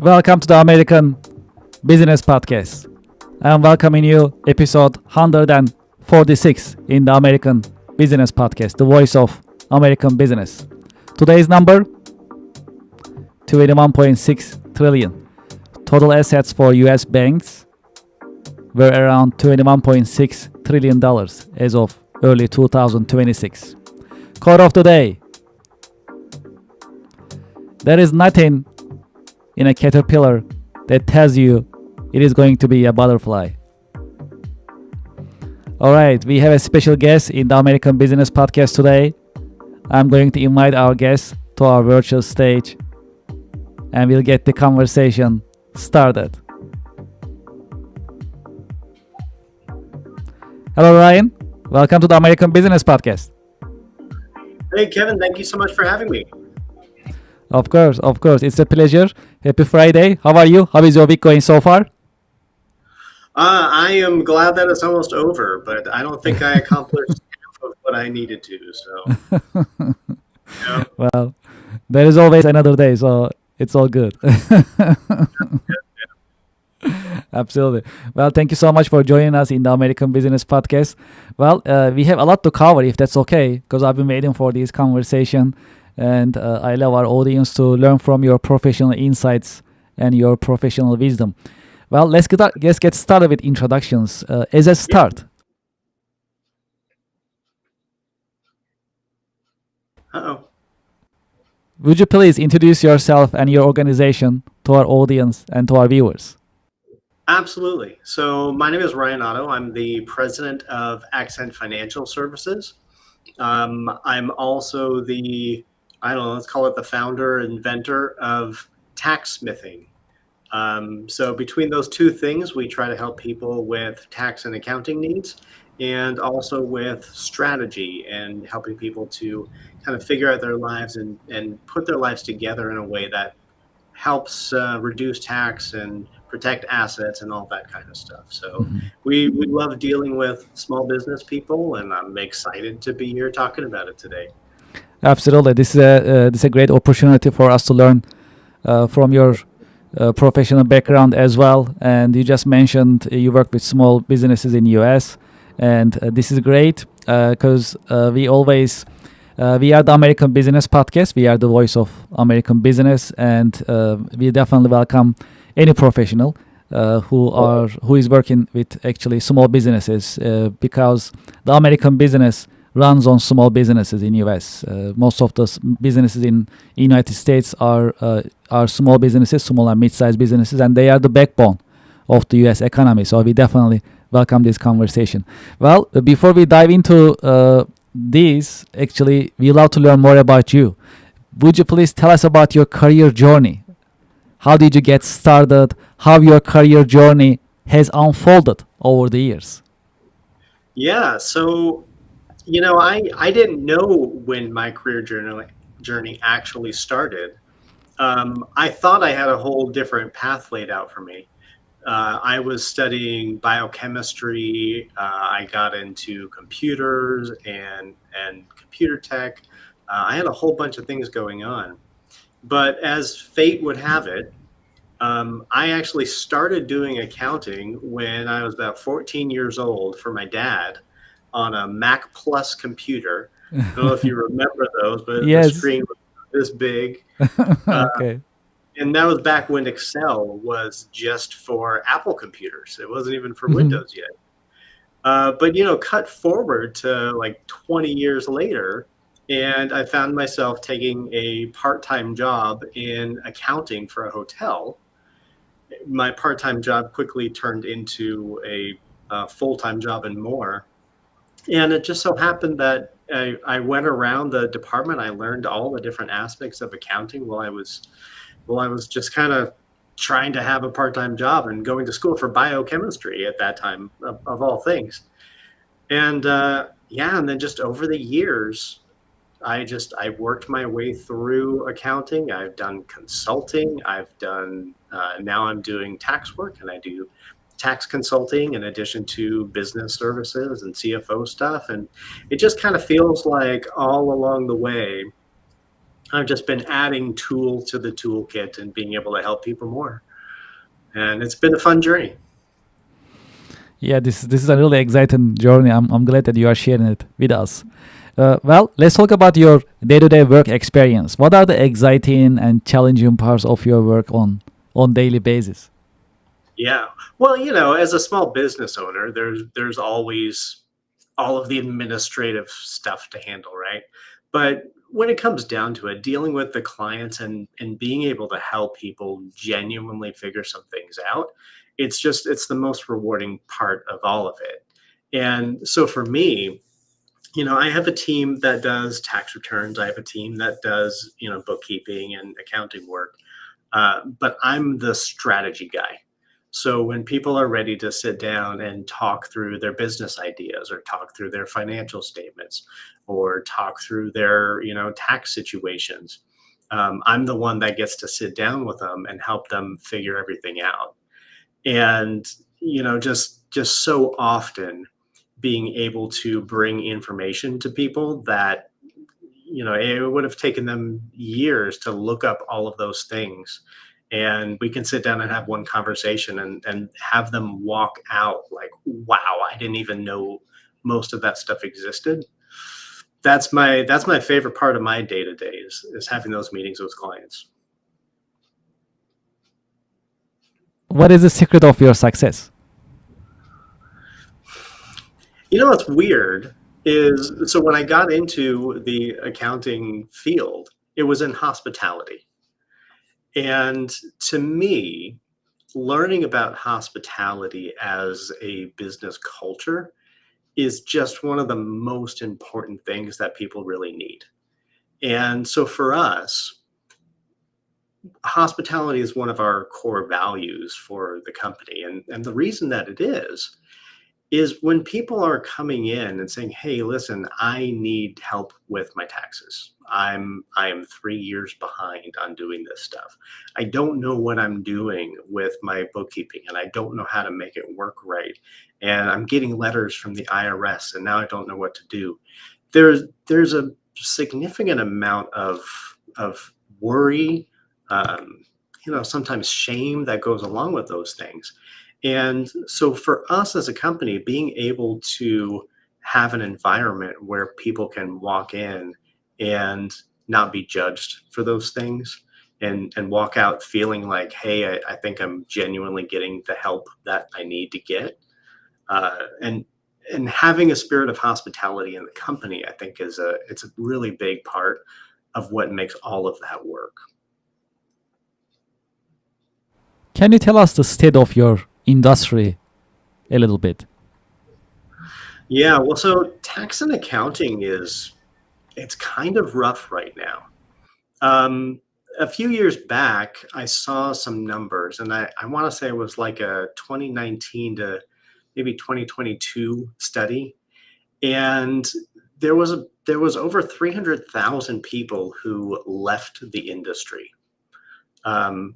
Welcome to the American Business Podcast. I am welcoming you episode 146 in the American Business Podcast, the voice of American business. Today's number 21.6 trillion. Total assets for US banks were around $21.6 trillion as of early 2026. Quote of the day: there is nothing in a caterpillar that tells you it is going to be a butterfly. All right, we have a special guest in the American Business Podcast today. I'm going to invite our guest to our virtual stage and we'll get the conversation started. Hello, Ryan. Welcome to the American Business Podcast. Hey, Kevin, thank you so much for having me. Of course. It's a pleasure. Happy Friday. How are you? How is your week going so far? I am glad that it's almost over, but I don't think I accomplished half of what I needed to. So, yeah. Well, there is always another day, so it's all good. Absolutely. Well, thank you so much for joining us in the American Business Podcast. Well, we have a lot to cover, if that's okay, because I've been waiting for this conversation, and I love our audience to learn from your professional insights and your professional wisdom. Well, let's get started with introductions. As a start, Uh-oh. would you please introduce yourself and your organization to our audience and to our viewers? Absolutely. So my name is Ryan Otto. I'm the president of Accent Financial Services. I'm also let's call it the founder, inventor of tax smithing. So between those two things, we try to help people with tax and accounting needs, and also with strategy and helping people to kind of figure out their lives and put their lives together in a way that helps reduce tax and protect assets and all that kind of stuff. So we love dealing with small business people, and I'm excited to be here talking about it today. Absolutely. This is a great opportunity for us to learn from your professional background as well. And you just mentioned you work with small businesses in US, and this is great because we are the American Business Podcast. We are the voice of American business, and we definitely welcome any professional who is working with actually small businesses because the American business runs on small businesses in US. Most of the businesses in United States are small businesses, small and mid-sized businesses, and they are the backbone of the US economy. So we definitely welcome this conversation. Well, before we dive into this, actually, we love to learn more about you. Would you please tell us about your career journey? How did you get started? How your career journey has unfolded over the years? Yeah, so I didn't know when my career journey actually started. I thought I had a whole different path laid out for me. I was studying biochemistry. I got into computers and computer tech. I had a whole bunch of things going on. But as fate would have it, I actually started doing accounting when I was about 14 years old for my dad on a Mac Plus computer. I don't know if you remember those, but the Yes. screen was this big. Okay. And that was back when Excel was just for Apple computers. It wasn't even for Windows yet. But cut forward to like 20 years later, and I found myself taking a part-time job in accounting for a hotel. My part-time job quickly turned into a full-time job and more. And it just so happened that I went around the department. I learned all the different aspects of accounting while I was just kind of trying to have a part-time job and going to school for biochemistry at that time, of all things. And and then just over the years, I worked my way through accounting. I've done consulting. Now I'm doing tax work, and I do tax consulting in addition to business services and CFO stuff. And it just kind of feels like all along the way, I've just been adding tools to the toolkit and being able to help people more. And it's been a fun journey. Yeah, this is a really exciting journey. I'm glad that you are sharing it with us. Well, let's talk about your day-to-day work experience. What are the exciting and challenging parts of your work on daily basis? Yeah. Well, as a small business owner, there's always all of the administrative stuff to handle, right? But when it comes down to it, dealing with the clients and being able to help people genuinely figure some things out, it's the most rewarding part of all of it. And so for me, I have a team that does tax returns. I have a team that does, bookkeeping and accounting work. But I'm the strategy guy. So when people are ready to sit down and talk through their business ideas or talk through their financial statements or talk through their, tax situations, I'm the one that gets to sit down with them and help them figure everything out. And, just so often being able to bring information to people that it would have taken them years to look up all of those things. And we can sit down and have one conversation and have them walk out like, wow, I didn't even know most of that stuff existed. That's my favorite part of my day to day is having those meetings with clients. What is the secret of your success? What's weird is so when I got into the accounting field, it was in hospitality. And to me, learning about hospitality as a business culture is just one of the most important things that people really need. And so for us, hospitality is one of our core values for the company. And the reason that it is when people are coming in and saying, "Hey, listen, I need help with my taxes. I am 3 years behind on doing this stuff. I don't know what I'm doing with my bookkeeping and I don't know how to make it work right. And I'm getting letters from the IRS and now I don't know what to do." There's a significant amount of worry, sometimes shame that goes along with those things. And so for us as a company, being able to have an environment where people can walk in and not be judged for those things and walk out feeling like, hey, I think I'm genuinely getting the help that I need to get. And having a spirit of hospitality in the company, I think it's a really big part of what makes all of that work. Can you tell us the state of your industry a little bit? Yeah, well, so tax and accounting it's kind of rough right now. Um, a few years back, I saw some numbers, and I want to say it was like a 2019 to maybe 2022 study, and there was over 300,000 people who left the industry. And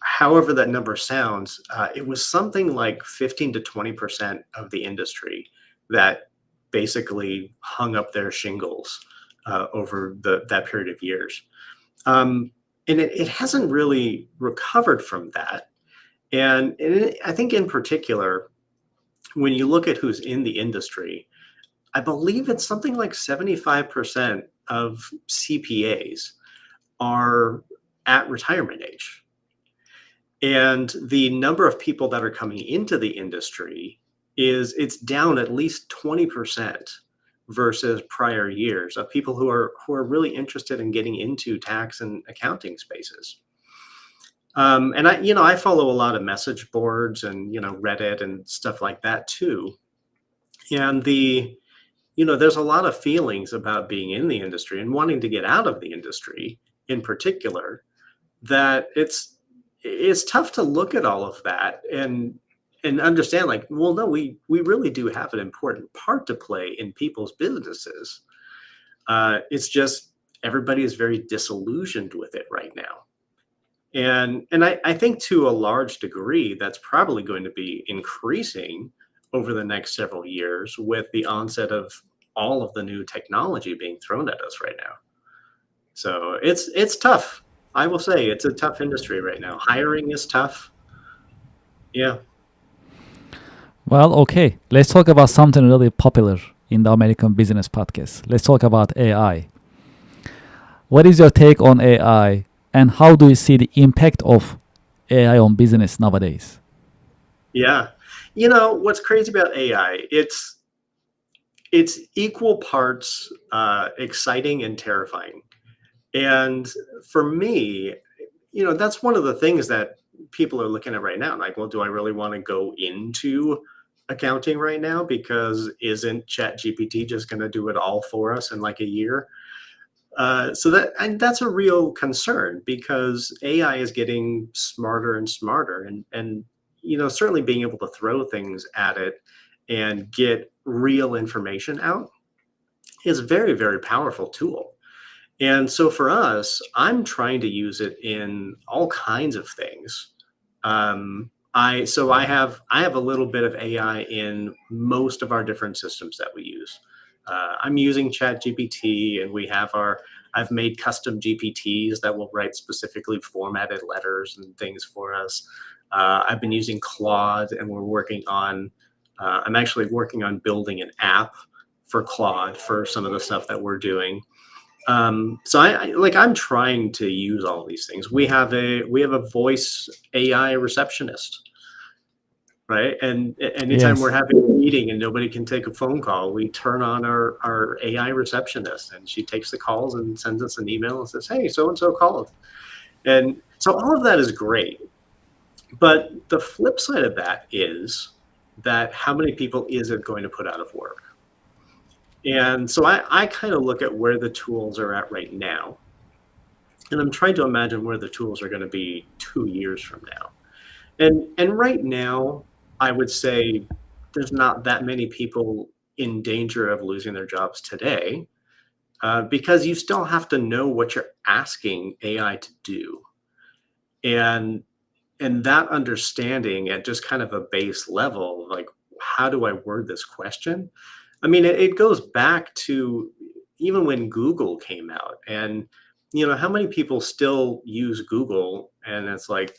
however that number sounds, it was something like 15 to 20% of the industry that basically hung up their shingles over that period of years. Um, and it hasn't really recovered from that. I think in particular, when you look at who's in the industry, I believe it's something like 75% of CPAs are at retirement age. And the number of people that are coming into the industry it's down at least 20% versus prior years of people who are really interested in getting into tax and accounting spaces. And I follow a lot of message boards and Reddit and stuff like that too. And there's a lot of feelings about being in the industry and wanting to get out of the industry in particular that it's tough to look at all of that and understand like, well, no, we really do have an important part to play in people's businesses. It's just everybody is very disillusioned with it right now. And I think to a large degree that's probably going to be increasing over the next several years with the onset of all of the new technology being thrown at us right now. So it's tough. I will say it's a tough industry right now. Hiring is tough. Yeah. Well, okay. Let's talk about something really popular in the American business podcast. Let's talk about AI. What is your take on AI, and how do you see the impact of AI on business nowadays? Yeah. What's crazy about AI, it's equal parts exciting and terrifying. And for me, that's one of the things that people are looking at right now. Like, well, do I really want to go into accounting right now? Because isn't ChatGPT just going to do it all for us in like a year? And that's a real concern because AI is getting smarter and smarter, and certainly being able to throw things at it and get real information out is a very, very powerful tool. And so for us, I'm trying to use it in all kinds of things. I have a little bit of AI in most of our different systems that we use. I'm using ChatGPT, and I've made custom GPTs that will write specifically formatted letters and things for us. I've been using Claude, and I'm actually working on building an app for Claude for some of the stuff that we're doing. I'm trying to use all these things. We have a voice AI receptionist, right? And anytime we're Yes. having a meeting and nobody can take a phone call, we turn on our AI receptionist, and she takes the calls and sends us an email and says, "Hey, so and so called." And so all of that is great. But the flip side of that is that how many people is it going to put out of work? And so I kind of look at where the tools are at right now, and I'm trying to imagine where the tools are going to be 2 years from now. And right now, I would say there's not that many people in danger of losing their jobs today, because you still have to know what you're asking AI to do, and that understanding at just kind of a base level, like, how do I word this question? I mean, it goes back to even when Google came out, and how many people still use Google, and it's like,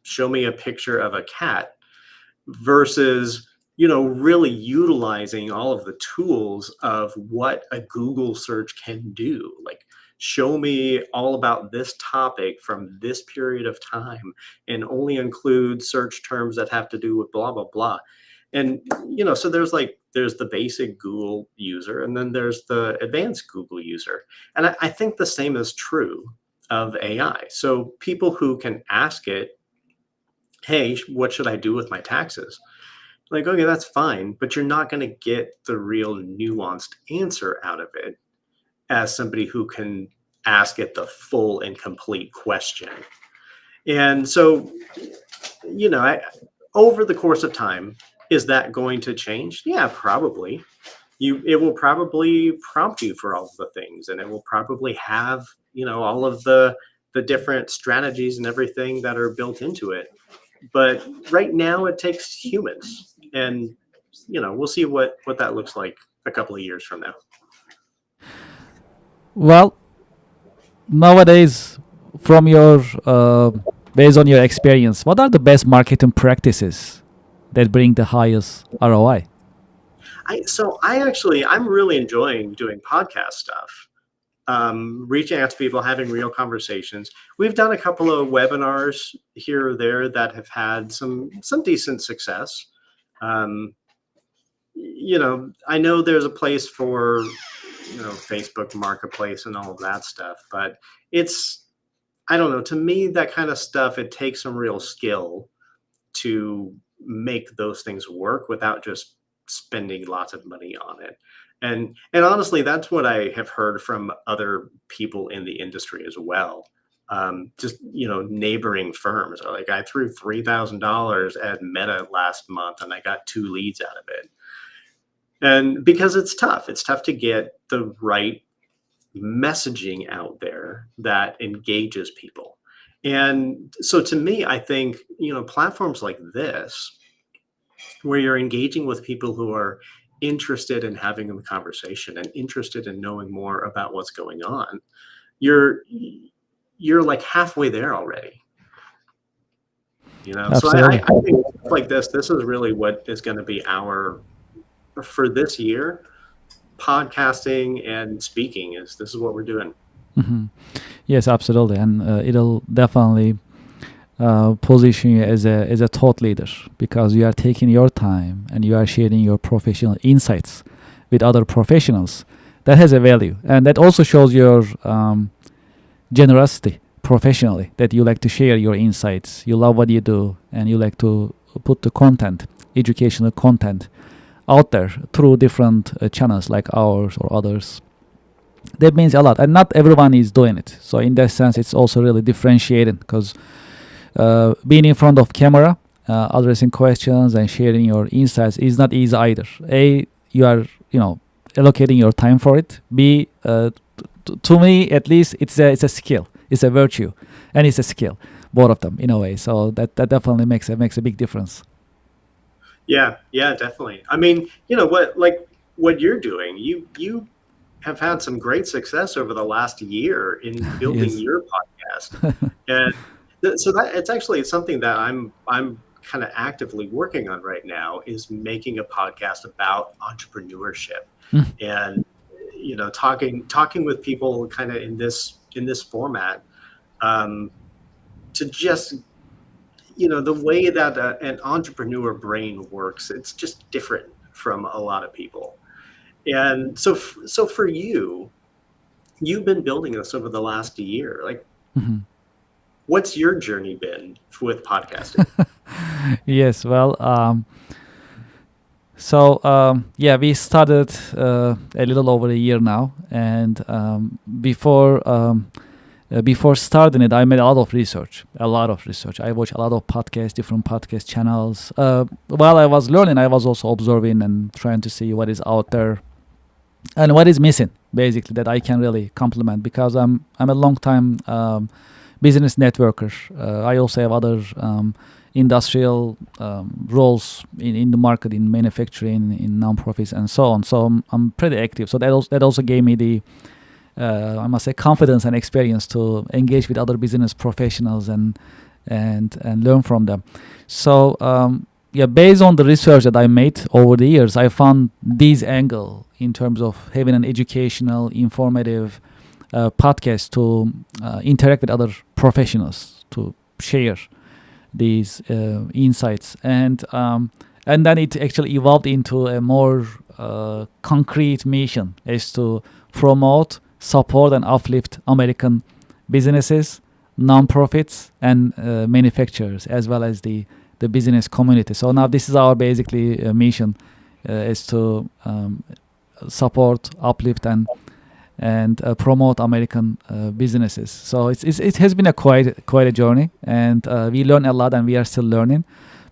show me a picture of a cat versus really utilizing all of the tools of what a Google search can do. Like, show me all about this topic from this period of time and only include search terms that have to do with blah blah blah. And so there's the basic Google user, and then there's the advanced Google user. And I think the same is true of AI. So people who can ask it, "Hey, what should I do with my taxes?" Like, okay, that's fine, but you're not going to get the real nuanced answer out of it as somebody who can ask it the full and complete question. And so, over the course of time, is that going to change? Yeah, probably. It will probably prompt you for all of the things, and it will probably have, all of the different strategies and everything that are built into it. But right now it takes humans, and we'll see what that looks like a couple of years from now. Well, nowadays, from your based on your experience, what are the best marketing practices that bring the highest ROI? I'm really enjoying doing podcast stuff, reaching out to people, having real conversations. We've done a couple of webinars here or there that have had some decent success. um, I know there's a place for Facebook Marketplace and all of that stuff, but it's I don't know. To me, that kind of stuff, it takes some real skill to make those things work without just spending lots of money on it. And honestly, that's what I have heard from other people in the industry as well. Just neighboring firms are like, I threw $3,000 at Meta last month, and I got 2 leads out of it. And because it's tough to get the right messaging out there that engages people. And so to me, I think, platforms like this, where you're engaging with people who are interested in having the conversation and interested in knowing more about what's going on, you're you're like halfway there already. So Absolutely. I think stuff like this is really what is going to be our for this year. Podcasting and speaking is this is what we're doing. Hmm. Yes, absolutely, and it'll definitely position you as a thought leader because you are taking your time and you are sharing your professional insights with other professionals. That has a value, and that also shows your generosity professionally. That you like to share your insights, you love what you do, and you like to put the content, educational content, out there through different channels like ours or others. That means a lot, and not everyone is doing it. So in that sense, it's also really differentiating because being in front of camera, addressing questions and sharing your insights is not easy either. A, you are allocating your time for it. B, to me at least, it's a skill, it's a virtue, and it's a skill, both of them in a way. So that definitely makes a big difference. Yeah, yeah, definitely. I mean, what you're doing, you have had some great success over the last year in building Yes. your podcast. And so that it's actually something that I'm kind of actively working on right now is making a podcast about entrepreneurship Mm. and talking with people kind of in this format, um, to just the way that an entrepreneur brain works, it's just different from a lot of people. And so for you've been building this over the last year. Like, Mhm. what's your journey been with podcasting? Yes, well, yeah, we started a little over a year now, and before starting it, I made a lot of research. A lot of research. I watched a lot of podcasts, different podcast channels. While I was learning, I was also observing and trying to see what is out there and what is missing, basically, that I can really complement because I'm a long time business networker. I also have other industrial roles in the market, in manufacturing, in nonprofits, and so on. So I'm pretty active. So that also gave me the I must say confidence and experience to engage with other business professionals and learn from them. So yeah, based on the research that I made over the years, I found this angle in terms of having an educational, informative podcast to interact with other professionals to share these insights, and then it actually evolved into a more concrete mission, is to promote, support, and uplift American businesses, nonprofits, and manufacturers, as well as the business community. So now this is our basically mission, is to support, uplift, and promote American businesses. So it has been quite a journey, and we learn a lot, and we are still learning.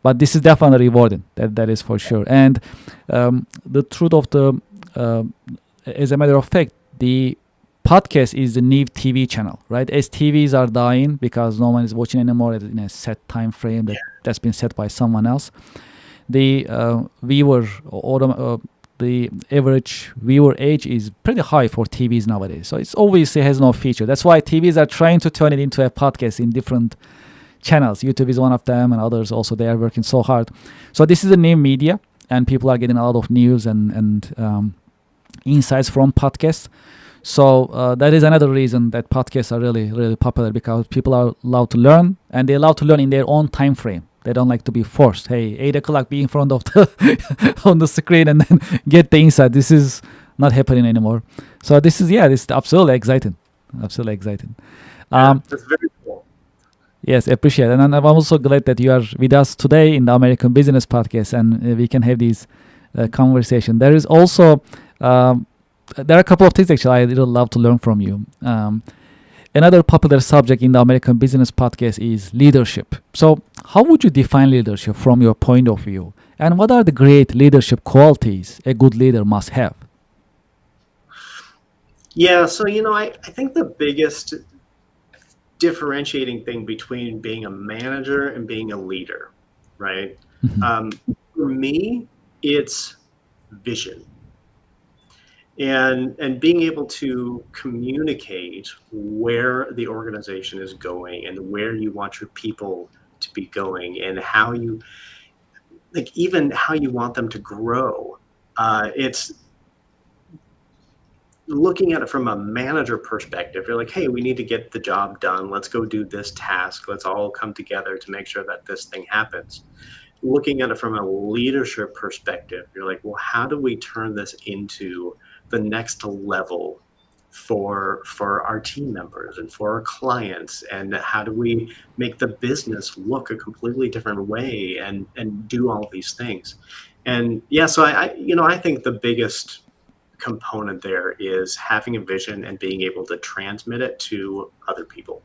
But this is definitely rewarding. That is for sure. And the truth of as a matter of fact, the podcast is the new TV channel, right? As TVs are dying because no one is watching anymore in a set time frame that's been set by someone else. The viewer or the average viewer age is pretty high for TVs nowadays. So it's obviously has no feature. That's why TVs are trying to turn it into a podcast in different channels. YouTube is one of them, and others also. They are working so hard. So this is a new media, and people are getting a lot of news and insights from podcasts. So that is another reason that podcasts are really, really popular, because people are allowed to learn, and they allow to learn in their own time frame. They don't like to be forced. Hey, 8 o'clock, be in front of the on the screen and then get the insight. This is not happening anymore. So this is absolutely exciting, absolutely exciting. Yeah, that's very cool. Yes, appreciate it. And I'm also glad that you are with us today in the American Business Podcast, and we can have these conversation. There is also there are a couple of things actually I really love to learn from you. Another popular subject in the American Business Podcast is leadership. So how would you define leadership from your point of view? And what are the great leadership qualities a good leader must have? Yeah, so I think the biggest differentiating thing between being a manager and being a leader, right? Mhm. For me, it's vision. And being able to communicate where the organization is going and where you want your people to be going and how you, like, even how you want them to grow. It's looking at it from a manager perspective. You're like, hey, we need to get the job done. Let's go do this task. Let's all come together to make sure that this thing happens. Looking at it from a leadership perspective, you're like, well, how do we turn this into the next level for our team members and for our clients, and how do we make the business look a completely different way, and do all these things. And yeah, so I think the biggest component there is having a vision and being able to transmit it to other people.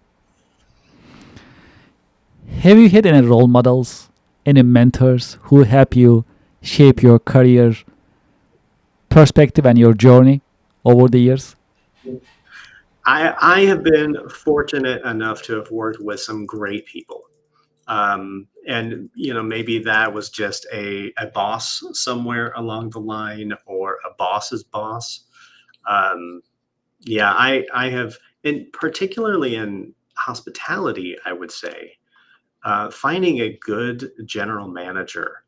Have you had any role models, any mentors who help you shape your career perspective and your journey over the years? I have been fortunate enough to have worked with some great people. And maybe that was just a boss somewhere along the line, or a boss's boss. Um, yeah, I have, and particularly in hospitality, I would say, finding a good general manager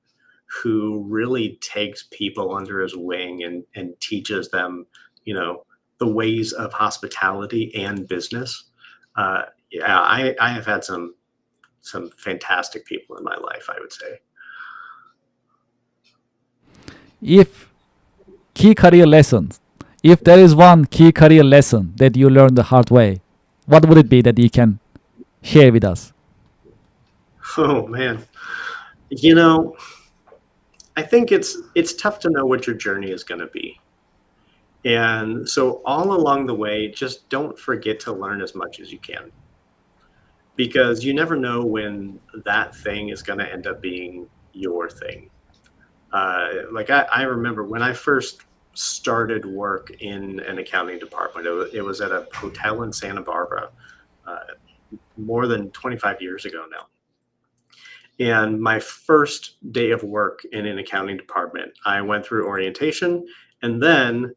who really takes people under his wing and teaches them, you know, the ways of hospitality and business. Yeah, I have had some fantastic people in my life, I would say. If key career lessons, if there is one key career lesson that you learned the hard way, what would it be that you can share with us? Oh man, you know, I think it's tough to know what your journey is going to be. And so all along the way, just don't forget to learn as much as you can, because you never know when that thing is going to end up being your thing. Like I remember when I first started work in an accounting department, it was at a hotel in Santa Barbara, uh, more than 25 years ago now. And my first day of work in an accounting department, I went through orientation, and then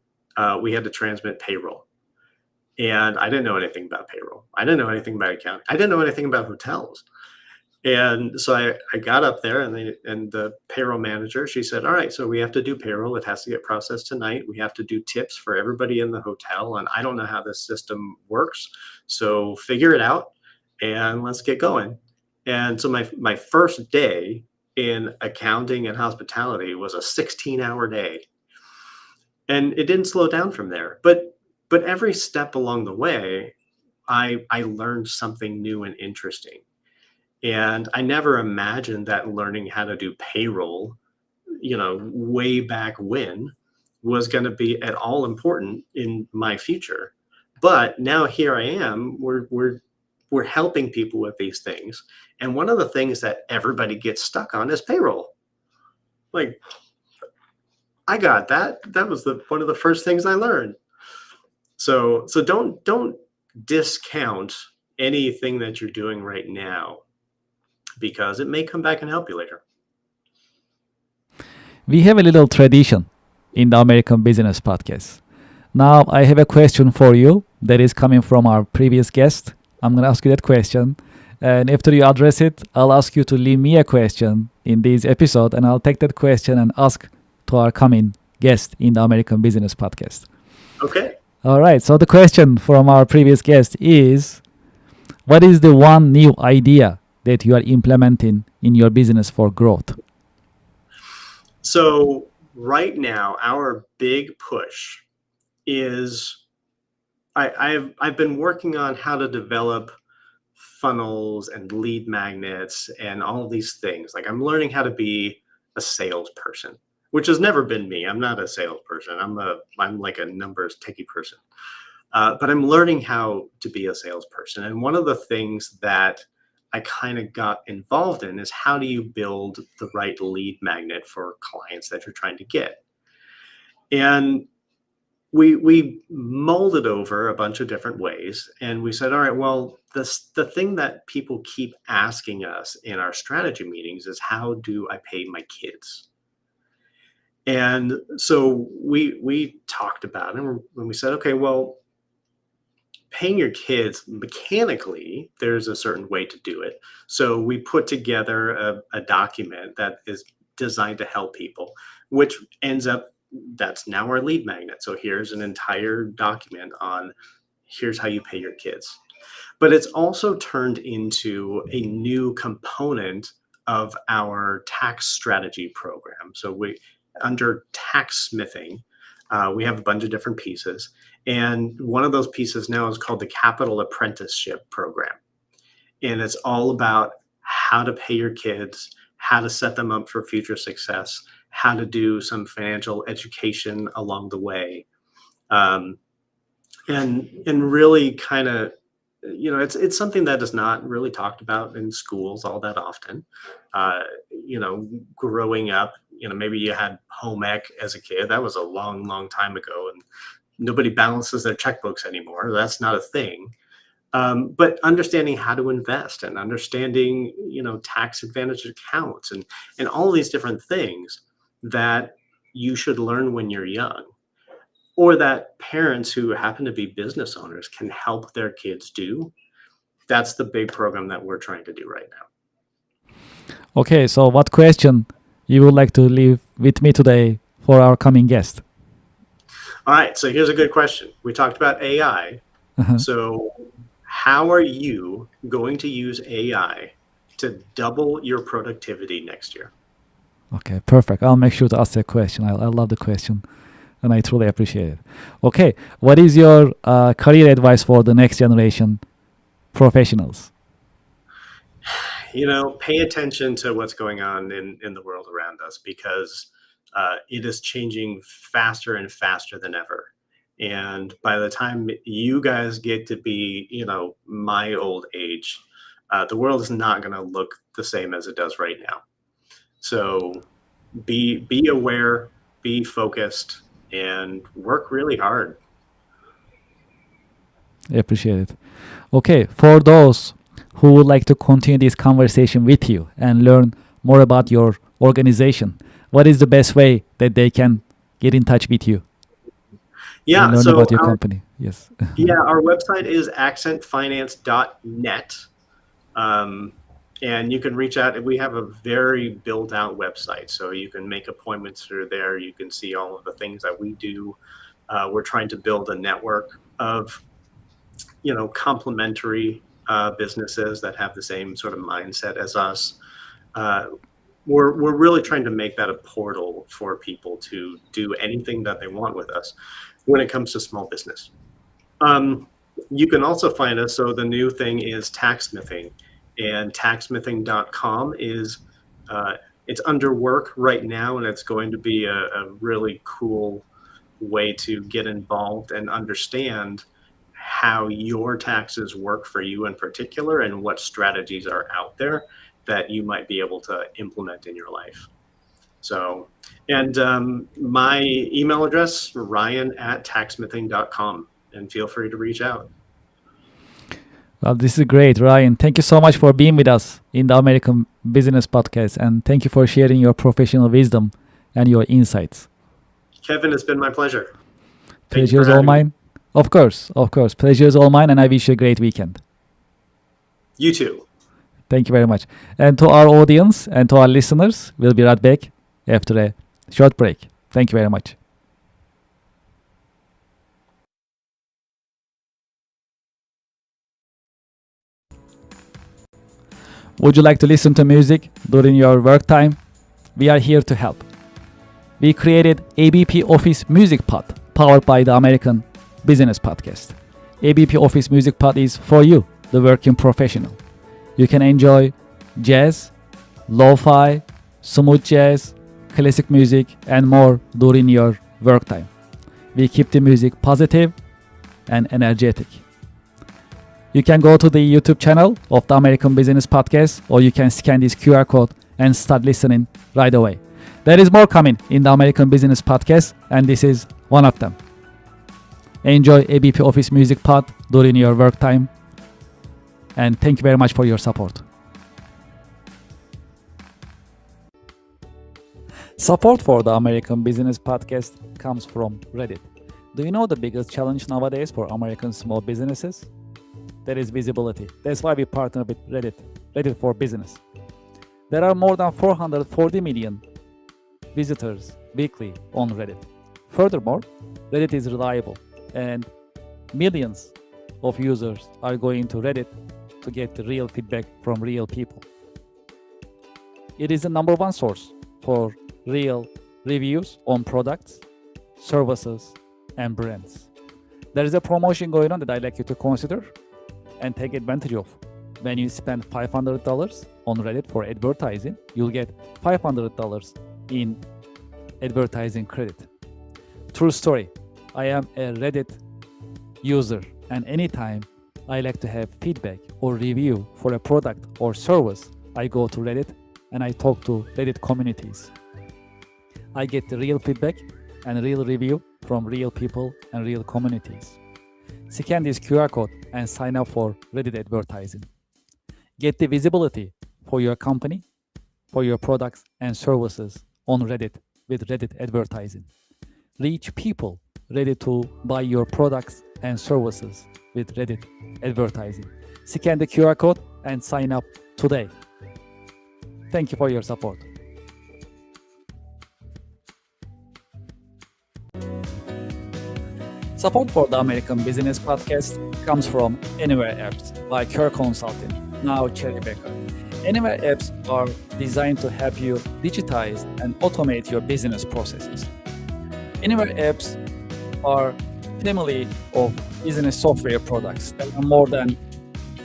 we had to transmit payroll. And I didn't know anything about payroll. I didn't know anything about accounting. I didn't know anything about hotels. And so I got up there, and the payroll manager, she said, all right, so we have to do payroll. It has to get processed tonight. We have to do tips for everybody in the hotel. And I don't know how this system works. So figure it out and let's get going. And so my first day in accounting and hospitality was a 16-hour day. And it didn't slow down from there. But every step along the way, I learned something new and interesting. And I never imagined that learning how to do payroll, way back when, was going to be at all important in my future. But now here I am. We're helping people with these things. And one of the things that everybody gets stuck on is payroll. Like, I got that. That was the one of the first things I learned. So don't discount anything that you're doing right now, because it may come back and help you later. We have a little tradition in the American Business Podcast. Now, I have a question for you that is coming from our previous guest. I'm going to ask you that question. And after you address it, I'll ask you to leave me a question in this episode, and I'll take that question and ask to our coming guest in the American Business Podcast. Okay. All right. So the question from our previous guest is, what is the one new idea that you are implementing in your business for growth? So right now, our big push is I've been working on how to develop funnels and lead magnets and all of these things. Like, I'm learning how to be a salesperson, which has never been me. I'm not a salesperson. I'm like a numbers techie person. But I'm learning how to be a salesperson. And one of the things that I kind of got involved in is, how do you build the right lead magnet for clients that you're trying to get? And we molded over a bunch of different ways, and we said, all right, well, the thing that people keep asking us in our strategy meetings is, how do I pay my kids? And so we talked about it, and we said, okay, well, paying your kids mechanically, there's a certain way to do it. So we put together a document that is designed to help people, which ends up that's now our lead magnet. So here's an entire document on here's how you pay your kids. But it's also turned into a new component of our tax strategy program. So we under tax smithing, we have a bunch of different pieces. And one of those pieces now is called the Capital Apprenticeship Program. And it's all about how to pay your kids, how to set them up for future success, how to do some financial education along the way. Um, and really kind of, it's something that is not really talked about in schools all that often. Growing up, maybe you had home ec as a kid. That was a long, long time ago, and nobody balances their checkbooks anymore. That's not a thing. But understanding how to invest and understanding, tax advantage accounts and all these different things that you should learn when you're young, or that parents who happen to be business owners can help their kids do. That's the big program that we're trying to do right now. Okay, so what question you would like to leave with me today for our coming guest? All right, so here's a good question. We talked about AI. So how are you going to use AI to double your productivity next year? Okay, perfect. I'll make sure to ask that question. I love the question, and I truly appreciate it. Okay, what is your career advice for the next generation professionals? Pay attention to what's going on in the world around us, because it is changing faster and faster than ever. And by the time you guys get to be, my old age, the world is not going to look the same as it does right now. So be aware, be focused, and work really hard. I appreciate it. Okay, for those who would like to continue this conversation with you and learn more about your organization, what is the best way that they can get in touch with you? Yeah, and learn so about your company. Yes. our website is accentfinance.net. And you can reach out. We have a very built out website, so you can make appointments through there. You can see all of the things that we do. We're trying to build a network of, complementary businesses that have the same sort of mindset as us. We're really trying to make that a portal for people to do anything that they want with us when it comes to small business. You can also find us. So the new thing is TaxSmithing, and taxsmithing.com is it's under work right now, and it's going to be a really cool way to get involved and understand how your taxes work for you in particular, and what strategies are out there that you might be able to implement in your life. So, and my email address, ryan@taxsmithing.com, and feel free to reach out. Well, this is great, Ryan. Thank you so much for being with us in the American Business Podcast, and thank you for sharing your professional wisdom and your insights. Kevin, it's been my pleasure. Pleasure is all mine. Of course. Pleasure is all mine, and I wish you a great weekend. You too. Thank you very much. And to our audience and to our listeners, we'll be right back after a short break. Thank you very much. Would you like to listen to music during your work time? We are here to help. We created ABP Office Music Pod, powered by the American Business Podcast. ABP Office Music Pod is for you, the working professional. You can enjoy jazz, lo-fi, smooth jazz, classic music, and more during your work time. We keep the music positive and energetic. You can go to the YouTube channel of the American Business Podcast, or you can scan this QR code and start listening right away. There is more coming in the American Business Podcast, and this is one of them. Enjoy ABP Office Music Pod during your work time, and thank you very much for your support. Support for the American Business Podcast comes from Reddit. Do you know the biggest challenge nowadays for American small businesses? That is visibility. That's why we partner with Reddit for Business. There are more than 440 million visitors weekly on Reddit. Furthermore, Reddit is reliable and millions of users are going to Reddit to get the real feedback from real people. It is the number one source for real reviews on products, services, and brands. There is a promotion going on that I'd like you to consider and take advantage of. When you spend $500 on Reddit for advertising, you'll get $500 in advertising credit. True story. I am a Reddit user, and anytime I like to have feedback or review for a product or service, I go to Reddit and I talk to Reddit communities. I get the real feedback and real review from real people and real communities. Scan this QR code and sign up for Reddit advertising. Get the visibility for your company, for your products and services on Reddit with Reddit advertising. Reach people ready to buy your products and services with Reddit advertising. Scan the QR code and sign up today. Thank you for your support. Support for the American Business Podcast comes from Anywhere Apps by Kerr Consulting, now Cherry Becker. Anywhere Apps are designed to help you digitize and automate your business processes. Anywhere Apps are family of business software products. There are more than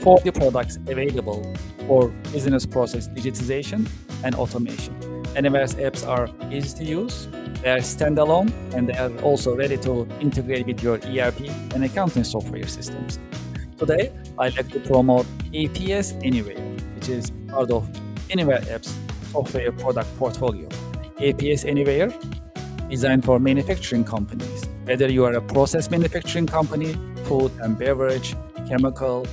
40 products available for business process digitization and automation. Anywhere's apps are easy to use, they are standalone, and they are also ready to integrate with your ERP and accounting software systems. Today, I'd like to promote APS Anywhere, which is part of Anywhere Apps software product portfolio. APS Anywhere, designed for manufacturing companies. Whether you are a process manufacturing company, food and beverage, chemical,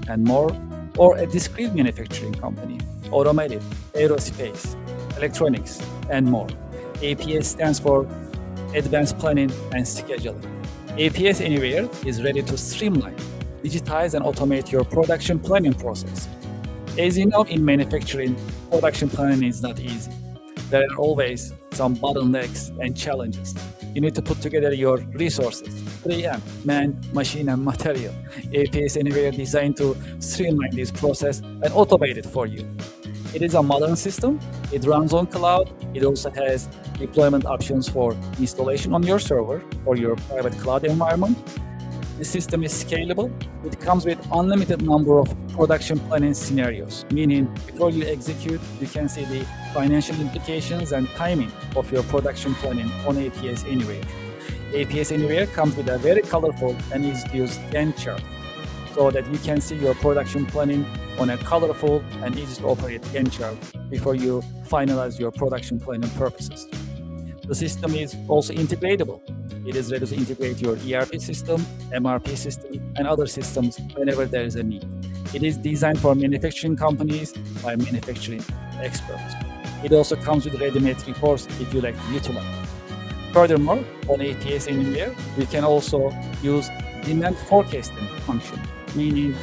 and more, or a discrete manufacturing company, automotive, aerospace, electronics, and more. APS stands for Advanced Planning and Scheduling. APS Anywhere is ready to streamline, digitize, and automate your production planning process. As you know, in manufacturing, production planning is not easy. There are always some bottlenecks and challenges. You need to put together your resources, 3M, man, machine, and material. APS Anywhere designed to streamline this process and automate it for you. It is a modern system. It runs on cloud. It also has deployment options for installation on your server or your private cloud environment. The system is scalable. It comes with unlimited number of production planning scenarios, meaning before you execute, you can see the financial implications and timing of your production planning on APS Anywhere. APS Anywhere comes with a very colorful and easy-to-use Gantt chart so that you can see your production planning on a colorful and easy-to-operate Gantt chart before you finalize your production planning purposes. The system is also integratable. It is ready to integrate your ERP system, MRP system, and other systems whenever there is a need. It is designed for manufacturing companies by manufacturing experts. It also comes with ready-made reports if you like to utilize. Furthermore, on APS Anywhere, you can also use demand forecasting function, meaning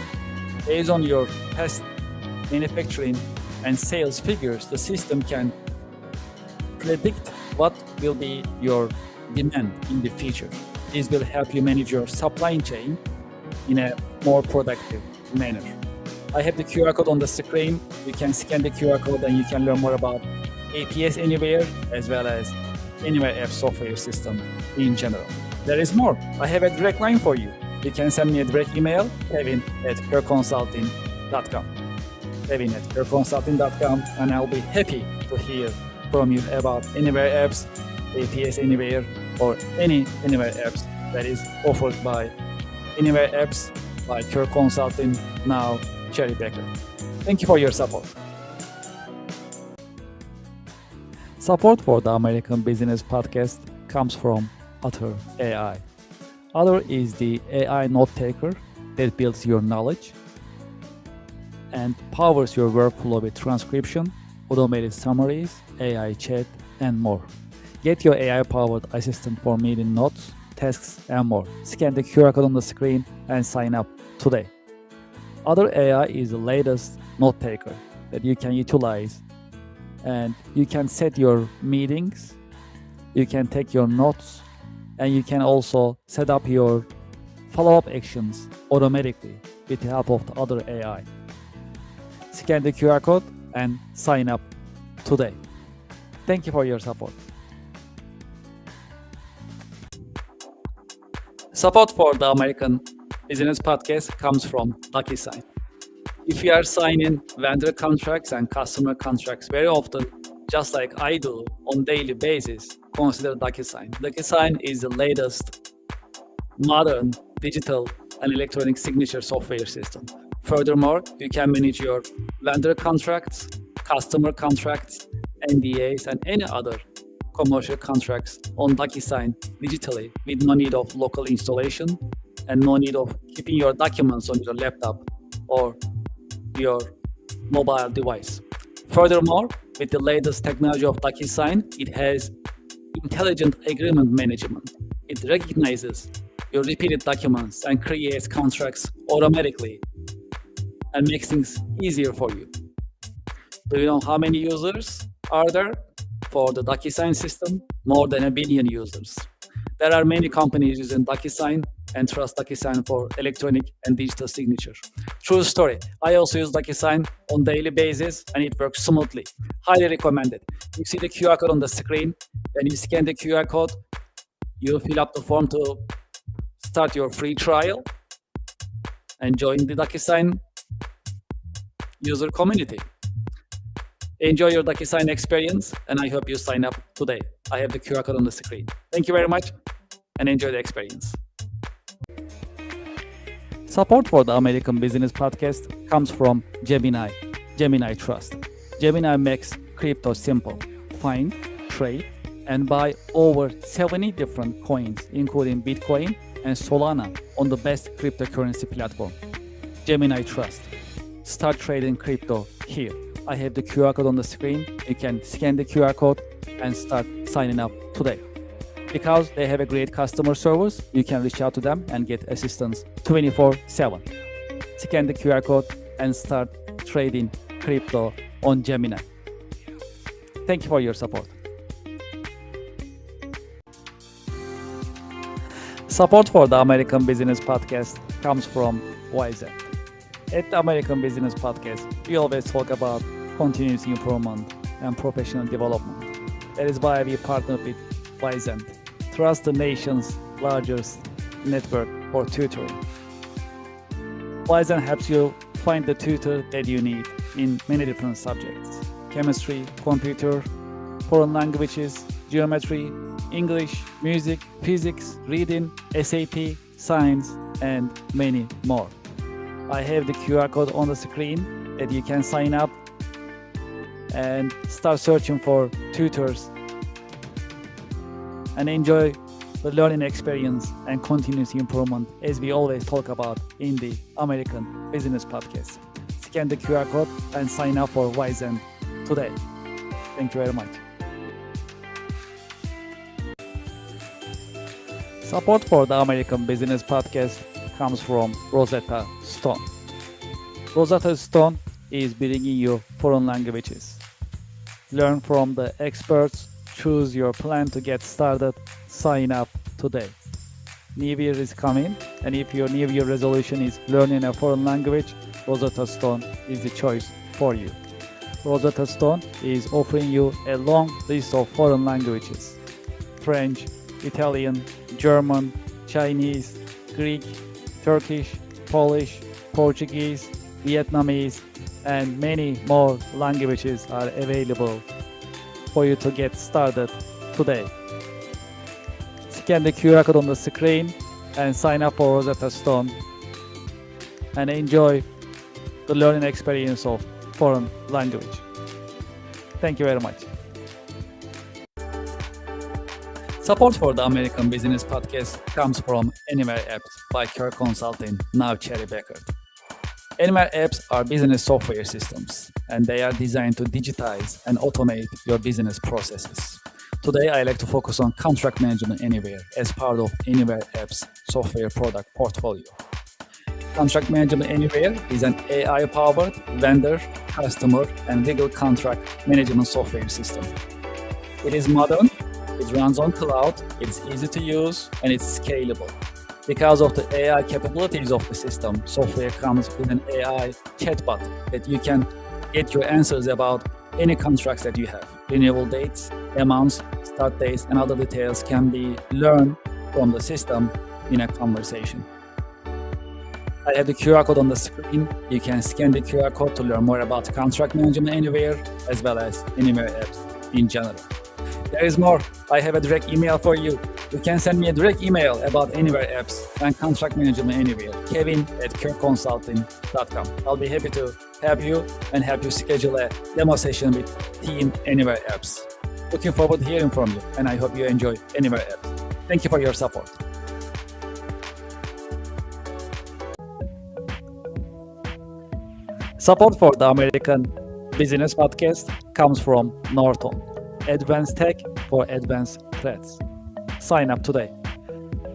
based on your past manufacturing and sales figures, the system can predict what will be your demand in the future. This will help you manage your supply chain in a more productive manner. I have the QR code on the screen. You can scan the QR code and you can learn more about APS Anywhere as well as Anywhere App software system in general. There is more. I have a direct line for you. You can send me a direct email, kevin@kerrconsulting.com. kevin@kerrconsulting.com, and I'll be happy to hear from you about Anywhere Apps, APS Anywhere, or any Anywhere Apps that is offered by Anywhere Apps by Kerr Consulting, now Cherry Becker. Thank you for your support. Support for the American Business Podcast comes from Otter AI. Otter is the AI note taker that builds your knowledge and powers your workflow with transcription, automated summaries, AI chat, and more. Get your AI-powered assistant for meeting notes, tasks, and more. Scan the QR code on the screen and sign up today. Other AI is the latest note taker that you can utilize, and you can set your meetings, you can take your notes, and you can also set up your follow-up actions automatically with the help of the other AI. Scan the QR code and sign up today. Thank you for your support. Support for the American Business Podcast comes from DocuSign. If you are signing vendor contracts and customer contracts very often, just like I do on daily basis, consider DocuSign. DocuSign is the latest modern digital and electronic signature software system. Furthermore, you can manage your vendor contracts, customer contracts, NDAs, and any other commercial contracts on DocuSign digitally with no need of local installation and no need of keeping your documents on your laptop or your mobile device. Furthermore, with the latest technology of DocuSign, it has intelligent agreement management. It recognizes your repeated documents and creates contracts automatically and makes things easier for you. Do you know how many users are there for the DocuSign system? More than 1 billion users. There are many companies using DocuSign and trust DocuSign for electronic and digital signature. True story. I also use DocuSign on daily basis and it works smoothly. Highly recommended. You see the QR code on the screen. When you scan the QR code, you fill up the form to start your free trial and join the DocuSign user community. Enjoy your DocuSign experience, and I hope you sign up today. I have the QR code on the screen. Thank you very much, and enjoy the experience. Support for the American Business Podcast comes from Gemini, Gemini Trust. Gemini makes crypto simple. Find, trade, and buy over 70 different coins, including Bitcoin and Solana, on the best cryptocurrency platform. Gemini Trust. Start trading crypto here. I have the QR code on the screen. You can scan the QR code and start signing up today. Because they have a great customer service, you can reach out to them and get assistance 24/7. Scan the QR code and start trading crypto on Gemini. Thank you for your support. Support for the American Business Podcast comes from Wyzen. At the American Business Podcast, we always talk about continuous improvement and professional development. That is why we partner with Wyzen, trust the nation's largest network for tutoring. Wyzen helps you find the tutor that you need in many different subjects: chemistry, computer, foreign languages, geometry, English, music, physics, reading, SAT, science, and many more. I have the QR code on the screen that you can sign up and start searching for tutors and enjoy the learning experience and continuous improvement as we always talk about in the American Business Podcast. Scan the QR code and sign up for Wyzen today. Thank you very much. Support for the American Business Podcast comes from Rosetta Stone. Rosetta Stone is bringing you foreign languages. Learn from the experts, choose your plan to get started, sign up today. New Year is coming, and if your New Year resolution is learning a foreign language, Rosetta Stone is the choice for you. Rosetta Stone is offering you a long list of foreign languages: French, Italian, German, Chinese, Greek, Turkish, Polish, Portuguese, Vietnamese, and many more languages are available for you to get started today. Scan the QR code on the screen and sign up for Rosetta Stone and enjoy the learning experience of foreign language. Thank you very much. Support for the American Business Podcast comes from Anywhere Apps by Care Consulting, now Cherry Bekaert. Anywhere apps are business software systems, and they are designed to digitize and automate your business processes. Today, I like to focus on contract management anywhere as part of Anywhere Apps software product portfolio. Contract Management Anywhere is an AI-powered vendor, customer, and legal contract management software system. It is modern, it runs on cloud, it's easy to use, and it's scalable. Because of the AI capabilities of the system, software comes with an AI chatbot that you can get your answers about any contracts that you have. Renewal dates, amounts, start dates, and other details can be learned from the system in a conversation. I have the QR code on the screen. You can scan the QR code to learn more about Contract Management Anywhere, as well as Anywhere Apps in general. There is more. I have a direct email for you. You can send me a direct email about Anywhere Apps and Contract Management Anywhere, kevin@kirkconsulting.com. I'll be happy to help you and help you schedule a demo session with Team Anywhere Apps. Looking forward to hearing from you, and I hope you enjoy Anywhere Apps. Thank you for your support. Support for the American Business Podcast comes from Norton, advanced tech for advanced threats. Sign up today.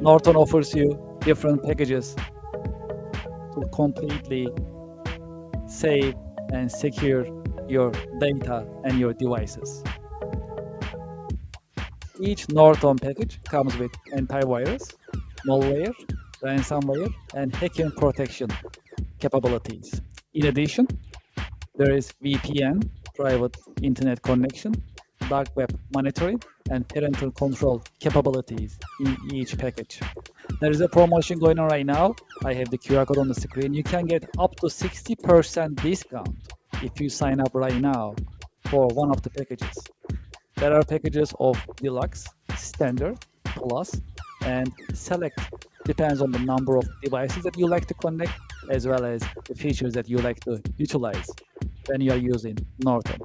Norton offers you different packages to completely save and secure your data and your devices. Each Norton package comes with antivirus, malware, ransomware, and hacking protection capabilities. In addition, there is VPN, private internet connection, dark web monitoring, and parental control capabilities in each package. There is a promotion going on right now. I have the QR code on the screen. You can get up to 60% discount if you sign up right now for one of the packages. There are packages of Deluxe, Standard, Plus, and Select. Depends on the number of devices that you like to connect, as well as the features that you like to utilize when you are using Norton.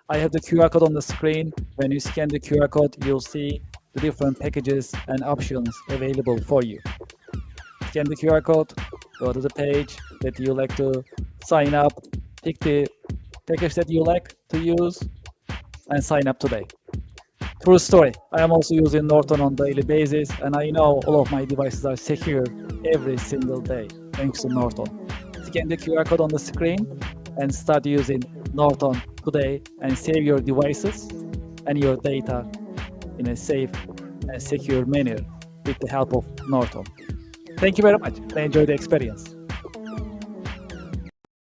I have the QR code on the screen. When you scan the QR code, you'll see the different packages and options available for you. Scan the QR code, go to the page that you like to sign up, pick the package that you like to use, and sign up today. True story. I am also using Norton on a daily basis, and I know all of my devices are secure every single day, thanks to Norton. Scan the QR code on the screen and start using Norton today and save your devices and your data in a safe and secure manner with the help of Norton. Thank you very much and enjoy the experience.